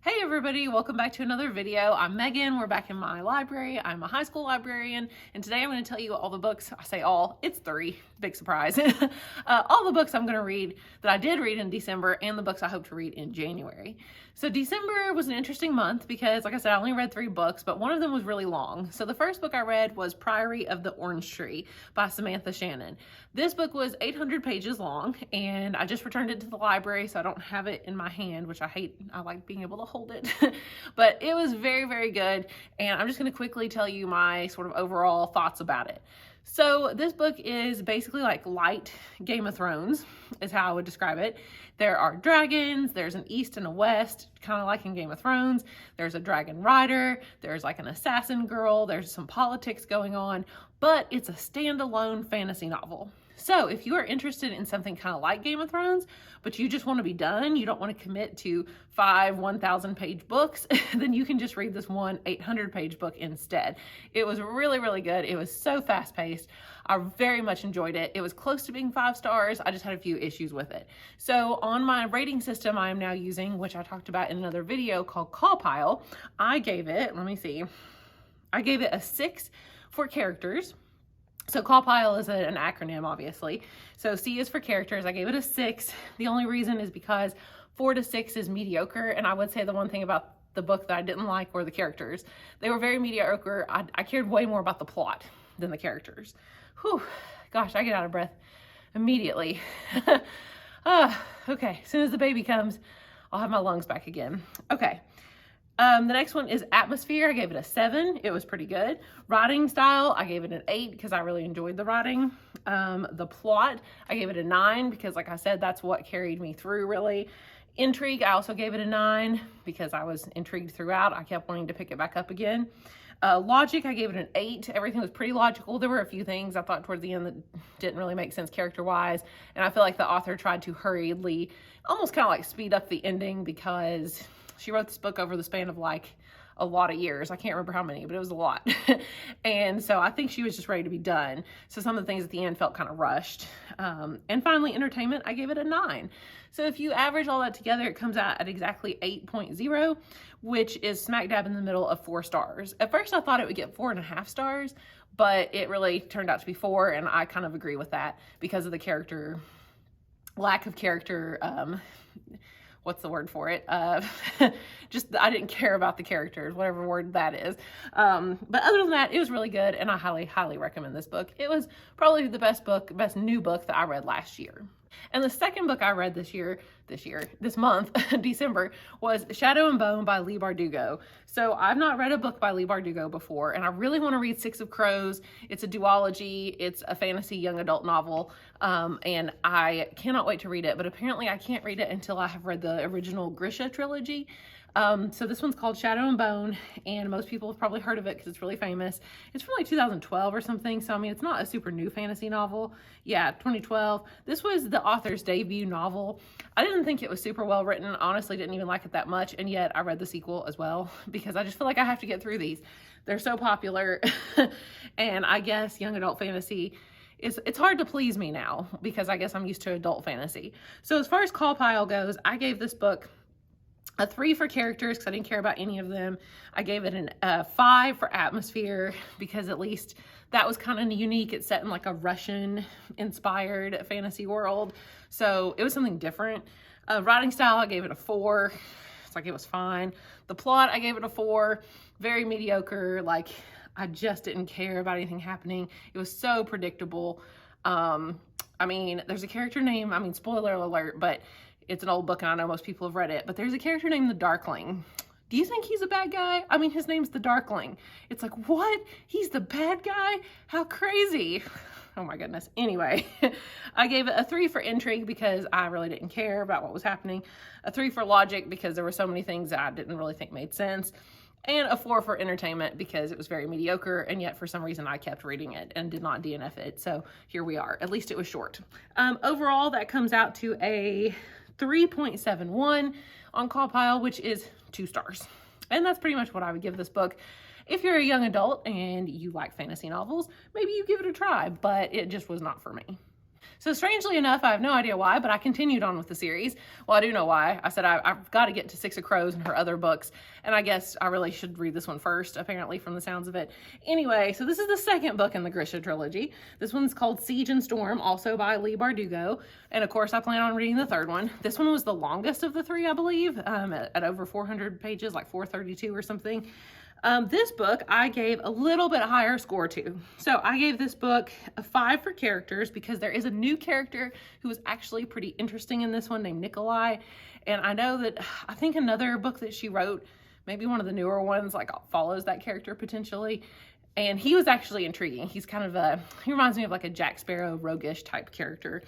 Hey everybody, welcome back to another video. I'm Megan, we're back in my library. I'm a high school librarian, and today I'm going to tell you all the books, I say all, it's 3, big surprise. All the books I'm going to read that I did read in December and the books I hope to read in January. So December was an interesting month because, like I said, I only read 3 books, but one of them was really long. So the first book I read was Priory of the Orange Tree by Samantha Shannon. This book was 800 pages long, and I just returned it to the library, so I don't have it in my hand, which I hate. I like being able to hold it. But it was very, very good, and I'm just going to quickly tell you my sort of overall thoughts about it. So this book is basically like light Game of Thrones is how I would describe it. There are dragons, there's an east and a west, kind of like in Game of Thrones. There's a dragon rider, there's like an assassin girl, there's some politics going on, but it's a standalone fantasy novel. So if you are interested in something kind of like Game of Thrones, but you just want to be done, you don't want to commit to 5 1,000-page books, then you can just read this one 800-page book instead. It was really, really good. It was so fast-paced. I very much enjoyed it. It was close to being 5 stars. I just had a few issues with it. So on my rating system I am now using, which I talked about in another video called Call Pile, I gave it, let me see, I gave it a 6 for characters. So Call Pile is an acronym, obviously. So C is for characters. I gave it a 6. The only reason is because 4 to 6 is mediocre. And I would say the one thing about the book that I didn't like were the characters. They were very mediocre. I cared way more about the plot than the characters. Whew, gosh, I get out of breath immediately. Okay, as soon as the baby comes, I'll have my lungs back again. Okay. The next one is Atmosphere. I gave it a 7. It was pretty good. Writing style, I gave it an 8 because I really enjoyed the writing. The plot, I gave it a 9 because, like I said, that's what carried me through, really. Intrigue, I also gave it a 9 because I was intrigued throughout. I kept wanting to pick it back up again. Logic, I gave it an 8. Everything was pretty logical. There were a few things I thought towards the end that didn't really make sense character-wise, and I feel like the author tried to hurriedly, almost kind of like speed up the ending because she wrote this book over the span of like a lot of years. I can't remember how many, but it was a lot. And so I think she was just ready to be done. So some of the things at the end felt kind of rushed. And finally, entertainment, I gave it a 9. So if you average all that together, it comes out at exactly 8.0, which is smack dab in the middle of 4 stars. At first I thought it would get 4.5 stars, but it really turned out to be 4. And I kind of agree with that because of the lack of character, what's the word for it? Just, I didn't care about the characters, whatever word that is. But other than that, it was really good, and I highly, highly recommend this book. It was probably the best new book that I read last year. And the second book I read this month, December, was Shadow and Bone by Leigh Bardugo. So I've not read a book by Leigh Bardugo before, and I really want to read Six of Crows. It's a duology. It's a fantasy young adult novel, and I cannot wait to read it, but apparently I can't read it until I have read the original Grisha trilogy. So this one's called Shadow and Bone, and most people have probably heard of it because it's really famous. It's from like 2012 or something, so I mean, it's not a super new fantasy novel. Yeah, 2012. This was the author's debut novel. I didn't think it was super well written. Honestly, didn't even like it that much, and yet I read the sequel as well because I just feel like I have to get through these. They're so popular, and I guess young adult fantasy it's hard to please me now because I guess I'm used to adult fantasy. So as far as Call Pile goes, I gave this book a 3 for characters because I didn't care about any of them. I gave it a 5 for atmosphere because at least that was kind of unique. It's set in like a Russian-inspired fantasy world, so it was something different. Writing style, I gave it a 4. It's like it was fine. The plot, I gave it a 4. Very mediocre. Like I just didn't care about anything happening. It was so predictable. I mean, there's a character name. I mean, spoiler alert, but it's an old book and I know most people have read it, but there's a character named the Darkling. Do you think he's a bad guy? I mean, his name's the Darkling. It's like, what? He's the bad guy? How crazy. Oh my goodness. Anyway, I gave it a 3 for intrigue because I really didn't care about what was happening. A 3 for logic because there were so many things that I didn't really think made sense. And a 4 for entertainment because it was very mediocre, and yet for some reason I kept reading it and did not DNF it. So here we are. At least it was short. Overall, that comes out to a 3.71 on Call Pile, which is 2 stars. And that's pretty much what I would give this book. If you're a young adult and you like fantasy novels, maybe you give it a try, but it just was not for me. So strangely enough, I have no idea why, but I continued on with the series. Well, I do know why. I said I've got to get to Six of Crows and her other books, and I guess I really should read this one first, apparently, from the sounds of it. Anyway, so this is the second book in the Grisha trilogy. This one's called Siege and Storm, also by Leigh Bardugo, and of course I plan on reading the third one. This one was the longest of the three, I believe, at over 400 pages, like 432 or something. This book I gave a little bit higher score to. So I gave this book a 5 for characters because there is a new character who is actually pretty interesting in this one named Nikolai. And I know that I think another book that she wrote, maybe one of the newer ones, like follows that character potentially. And he was actually intriguing. He's kind of he reminds me of like a Jack Sparrow roguish type character.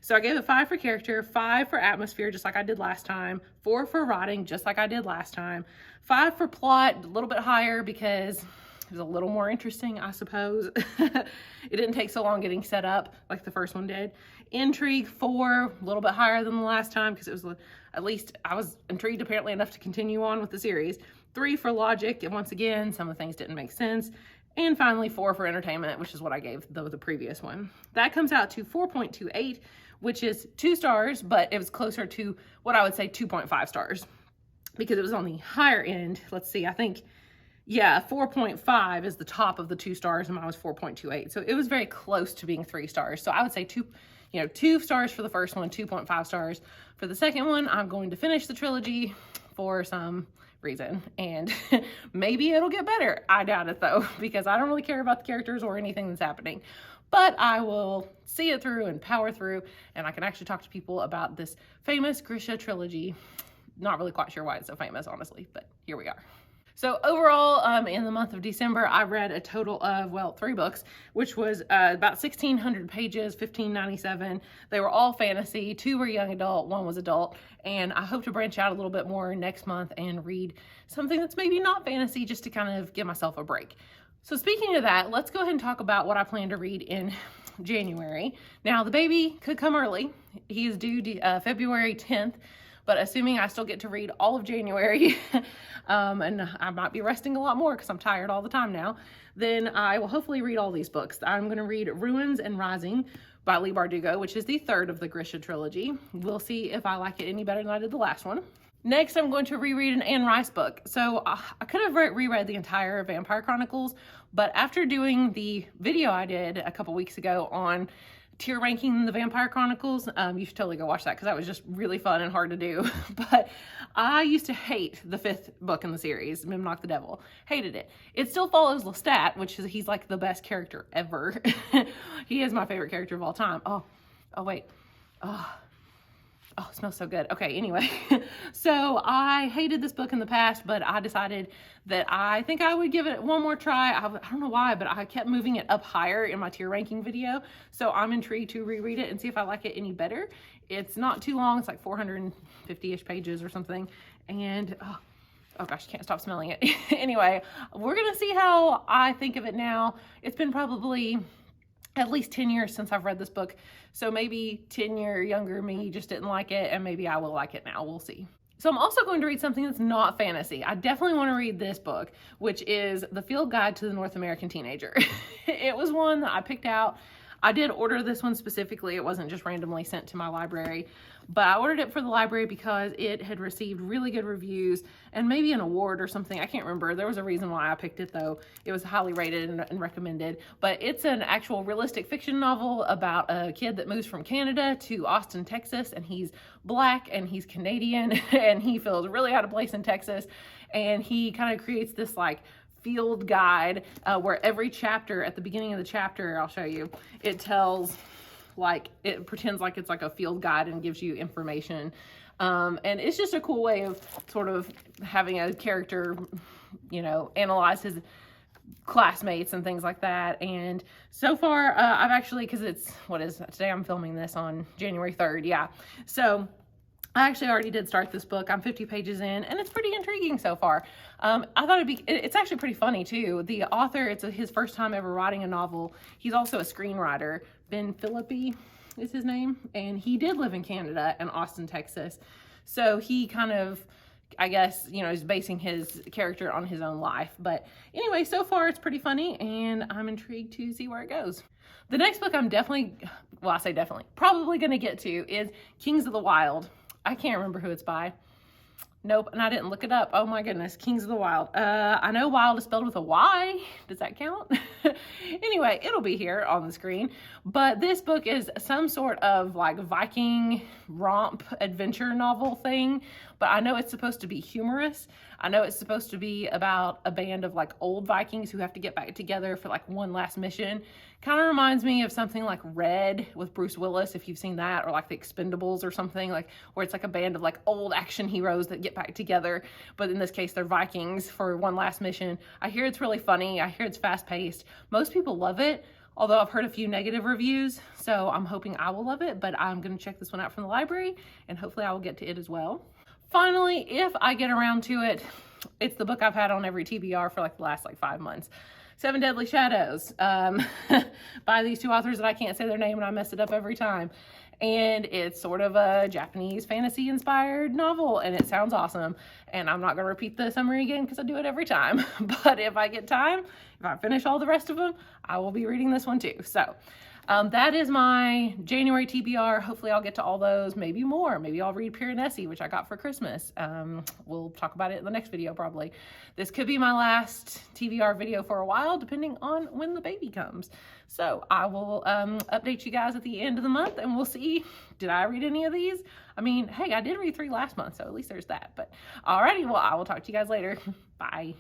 So I gave it 5 for character, 5 for atmosphere, just like I did last time, 4 for writing, just like I did last time, 5 for plot, a little bit higher because it was a little more interesting, I suppose. It didn't take so long getting set up like the first one did. Intrigue, 4, a little bit higher than the last time because it was, at least I was intrigued apparently enough to continue on with the series. 3 for logic, and once again, some of the things didn't make sense. And finally, 4 for entertainment, which is what I gave the previous one. That comes out to 4.28, which is 2 stars, but it was closer to what I would say 2.5 stars because it was on the higher end. Let's see, I think, yeah, 4.5 is the top of the 2 stars, and mine was 4.28. So it was very close to being 3 stars. So I would say 2 stars for the first one, 2.5 stars for the second one. I'm going to finish the trilogy for some reason, and maybe it'll get better. I doubt it though, because I don't really care about the characters or anything that's happening, but I will see it through and power through, and I can actually talk to people about this famous Grisha trilogy. Not really quite sure why it's so famous, honestly, but here we are. So overall, in the month of December, I read a total of, well, 3 books, which was about 1,600 pages, 1,597. They were all fantasy. 2 were young adult, 1 was adult. And I hope to branch out a little bit more next month and read something that's maybe not fantasy, just to kind of give myself a break. So speaking of that, let's go ahead and talk about what I plan to read in January. Now, the baby could come early. He is due February 10th. But assuming I still get to read all of January, and I might be resting a lot more because I'm tired all the time now, then I will hopefully read all these books. I'm going to read Ruins and Rising by Leigh Bardugo, which is the 3rd of the Grisha trilogy. We'll see if I like it any better than I did the last one. Next, I'm going to reread an Anne Rice book. So I could have reread the entire Vampire Chronicles, but after doing the video I did a couple weeks ago on tier ranking the Vampire Chronicles, you should totally go watch that because that was just really fun and hard to do. But I used to hate the 5th book in the series, Mimnock the Devil. Hated it. It still follows Lestat, which is, he's like the best character ever. He is my favorite character of all time. Oh wait. Oh, it smells so good. Okay, anyway. So I hated this book in the past, but I decided that I think I would give it one more try. I don't know why, but I kept moving it up higher in my tier ranking video. So I'm intrigued to reread it and see if I like it any better. It's not too long. It's like 450-ish pages or something. And oh gosh, can't stop smelling it. Anyway, we're going to see how I think of it now. It's been probably at least 10 years since I've read this book. So maybe 10-year younger me just didn't like it, and maybe I will like it now. We'll see. So I'm also going to read something that's not fantasy. I definitely want to read this book, which is The Field Guide to the North American Teenager. It was one that I picked out. I did order this one specifically. It wasn't just randomly sent to my library, but I ordered it for the library because it had received really good reviews and maybe an award or something. I can't remember. There was a reason why I picked it though. It was highly rated and recommended, but it's an actual realistic fiction novel about a kid that moves from Canada to Austin, Texas, and he's Black and he's Canadian and he feels really out of place in Texas. And he kind of creates this like field guide where every chapter, at the beginning of the chapter, I'll show you, it tells, like, it pretends like it's like a field guide and gives you information. And it's just a cool way of sort of having a character, you know, analyze his classmates and things like that. And so far, I've actually, because it's, what is today? I'm filming this on January 3rd. Yeah. So I actually already did start this book. I'm 50 pages in, and it's pretty intriguing so far. I thought it's actually pretty funny too. The author, it's his first time ever writing a novel. He's also a screenwriter. Ben Philippi is his name, and he did live in Canada and Austin, Texas. So he kind of I guess, you know, he's basing his character on his own life. But anyway, so far it's pretty funny, and I'm intrigued to see where it goes. The next book I'm definitely, well, I say definitely, probably going to get to is Kings of the Wild. I can't remember who it's by. Nope, and I didn't look it up. Oh my goodness, Kings of the Wild. I know wild is spelled with a Y. Does that count? Anyway, it'll be here on the screen. But this book is some sort of like Viking romp adventure novel thing. But I know it's supposed to be humorous. I know it's supposed to be about a band of like old Vikings who have to get back together for like one last mission. Kind of reminds me of something like Red with Bruce Willis, if you've seen that, or like The Expendables or something, like where it's like a band of like old action heroes that get back together. But in this case, they're Vikings for one last mission. I hear it's really funny. I hear it's fast paced. Most people love it, although I've heard a few negative reviews. So I'm hoping I will love it, but I'm going to check this one out from the library and hopefully I will get to it as well. Finally, if I get around to it, it's the book I've had on every TBR for like the last like 5 months. Seven Deadly Shadows, by these two authors that I can't say their name and I mess it up every time. And it's sort of a Japanese fantasy inspired novel and it sounds awesome. And I'm not going to repeat the summary again because I do it every time. But if I get time, if I finish all the rest of them, I will be reading this one too. So that is my January TBR. Hopefully I'll get to all those, maybe more. Maybe I'll read Piranesi, which I got for Christmas. We'll talk about it in the next video probably. This could be my last TBR video for a while, depending on when the baby comes. So I will update you guys at the end of the month and we'll see, did I read any of these? I mean, hey, I did read 3 last month, so at least there's that. But alrighty, well, I will talk to you guys later. Bye.